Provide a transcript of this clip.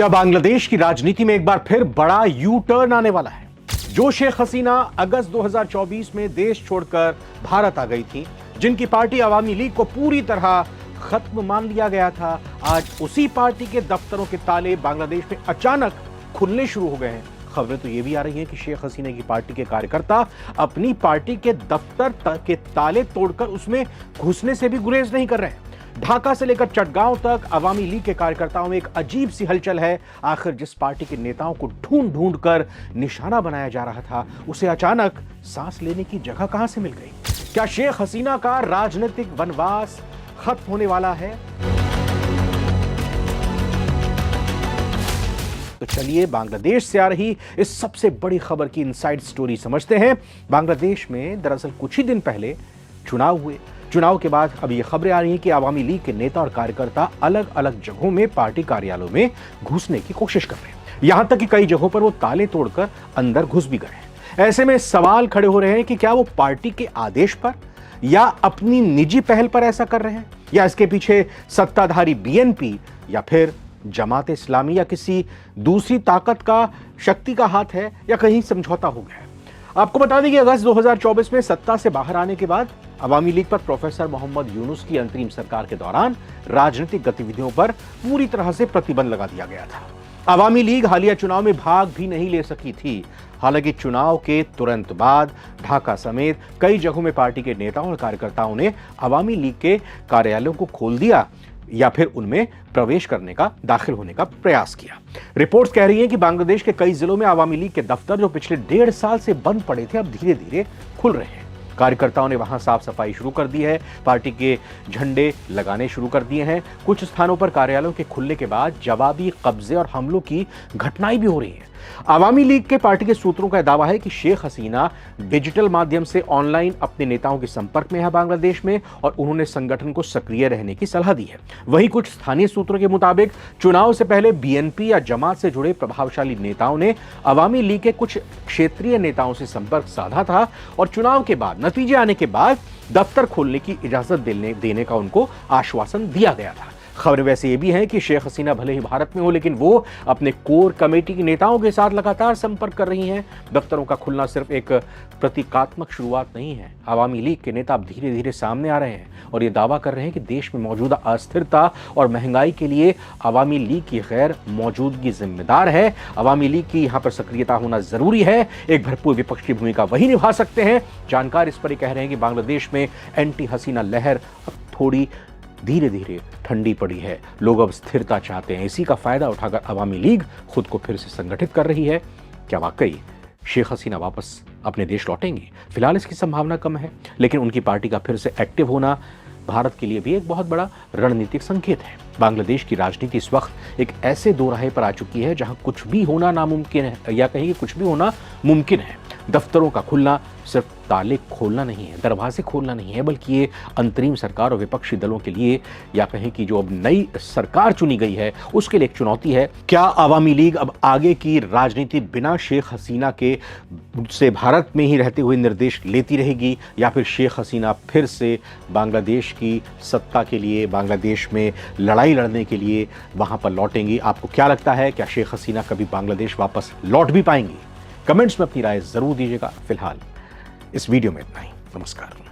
क्या बांग्लादेश की राजनीति में एक बार फिर बड़ा यू टर्न आने वाला है? जो शेख हसीना अगस्त 2024 में देश छोड़कर भारत आ गई थी, जिनकी पार्टी अवामी लीग को पूरी तरह खत्म मान लिया गया था, आज उसी पार्टी के दफ्तरों के ताले बांग्लादेश में अचानक खुलने शुरू हो गए हैं। खबरें तो ये भी आ रही हैं कि शेख हसीना की पार्टी के कार्यकर्ता अपनी पार्टी के दफ्तर के ताले तोड़कर उसमें घुसने से भी गुरेज नहीं कर रहे हैं। ढाका से लेकर चटगांव तक अवामी लीग के कार्यकर्ताओं में एक अजीब सी हलचल है। आखिर जिस पार्टी के नेताओं को ढूंढ ढूंढ कर निशाना बनाया जा रहा था, उसे अचानक सांस लेने की जगह कहां से मिल गई? क्या शेख हसीना का राजनीतिक वनवास खत्म होने वाला है? तो चलिए बांग्लादेश से आ रही इस सबसे बड़ी खबर की इनसाइड स्टोरी समझते हैं। बांग्लादेश में दरअसल कुछ ही दिन पहले चुनाव हुए। चुनाव के बाद अब ये खबरें आ रही हैं कि अवामी लीग के नेता और कार्यकर्ता अलग अलग जगहों में पार्टी कार्यालयों में घुसने की कोशिश कर रहे हैं। यहां तक कि कई जगहों पर वो ताले तोड़कर अंदर घुस भी गए हैं। ऐसे में सवाल खड़े हो रहे हैं कि क्या वो पार्टी के आदेश पर या अपनी निजी पहल पर ऐसा कर रहे हैं, या इसके पीछे सत्ताधारी बीएनपी या फिर जमात इस्लामी या किसी दूसरी ताकत का शक्ति का हाथ है, या कहीं समझौता हो गया है। आपको बता दें कि अगस्त 2024 में सत्ता से बाहर आने के बाद अवामी लीग पर प्रोफेसर मोहम्मद यूनुस की अंतरिम सरकार के दौरान राजनीतिक गतिविधियों पर पूरी तरह से प्रतिबंध लगा दिया गया था। अवामी लीग हालिया चुनाव में भाग भी नहीं ले सकी थी। हालांकि चुनाव के तुरंत बाद ढाका समेत कई जगहों में पार्टी के नेताओं और कार्यकर्ताओं ने अवामी लीग के कार्यालयों को खोल दिया या फिर उनमें प्रवेश करने का, दाखिल होने का प्रयास किया। रिपोर्ट्स कह रही हैं कि बांग्लादेश के कई जिलों में अवामी लीग के दफ्तर जो पिछले 1.5 साल से बंद पड़े थे, अब धीरे धीरे खुल रहे हैं। कार्यकर्ताओं ने वहां साफ सफाई शुरू कर दी है, पार्टी के झंडे लगाने शुरू कर दिए हैं। कुछ स्थानों पर कार्यालयों के खुलने के बाद जवाबी कब्जे और हमलों की घटनाएं भी हो रही हैं। अवामी लीग के पार्टी के सूत्रों का दावा है कि शेख हसीना डिजिटल माध्यम से ऑनलाइन अपने नेताओं के संपर्क में है बांग्लादेश में, और उन्होंने संगठन को सक्रिय रहने की सलाह दी है। वहीं कुछ स्थानीय सूत्रों के मुताबिक चुनाव से पहले बीएनपी या जमात से जुड़े प्रभावशाली नेताओं ने अवामी लीग के कुछ क्षेत्रीय नेताओं से संपर्क साधा था, और चुनाव के बाद नतीजे आने के बाद दफ्तर खोलने की इजाजत देने का उनको आश्वासन दिया गया था। खबर वैसे ये भी है कि शेख हसीना भले ही भारत में हो, लेकिन वो अपने कोर कमेटी के नेताओं के साथ लगातार संपर्क कर रही हैं। दफ्तरों का खुलना सिर्फ एक प्रतीकात्मक शुरुआत नहीं है। अवामी लीग के नेता अब धीरे धीरे सामने आ रहे हैं और ये दावा कर रहे हैं कि देश में मौजूदा अस्थिरता और महंगाई के लिए अवामी लीग की गैर मौजूदगी जिम्मेदार है। अवामी लीग की यहाँ पर सक्रियता होना जरूरी है। एक भरपूर विपक्ष की भूमिका वही निभा सकते हैं। जानकार इस पर कह रहे हैं कि बांग्लादेश में एंटी हसीना लहर अब थोड़ी धीरे धीरे ठंडी पड़ी है। लोग अब स्थिरता चाहते हैं। इसी का फायदा उठाकर अवामी लीग खुद को फिर से संगठित कर रही है। क्या वाकई शेख हसीना वापस अपने देश लौटेंगी? फिलहाल इसकी संभावना कम है, लेकिन उनकी पार्टी का फिर से एक्टिव होना भारत के लिए भी एक बहुत बड़ा रणनीतिक संकेत है। बांग्लादेश की राजनीति इस वक्त एक ऐसे दोराहे पर आ चुकी है जहां कुछ भी होना नामुमकिन है, या कहीं कुछ भी होना मुमकिन है। दफ्तरों का खुलना सिर्फ ताले खोलना नहीं है, दरवाजे खोलना नहीं है, बल्कि ये अंतरिम सरकार और विपक्षी दलों के लिए, या कहें कि जो अब नई सरकार चुनी गई है, उसके लिए एक चुनौती है। क्या अवामी लीग अब आगे की राजनीति बिना शेख हसीना के से भारत में ही रहते हुए निर्देश लेती रहेगी, या फिर शेख हसीना फिर से बांग्लादेश की सत्ता के लिए, बांग्लादेश में लड़ाई लड़ने के लिए वहां पर लौटेंगी? आपको क्या लगता है? क्या शेख हसीना कभी बांग्लादेश वापस लौट भी पाएंगी? कमेंट्स में अपनी राय जरूर दीजिएगा। फिलहाल इस वीडियो में इतना ही। नमस्कार।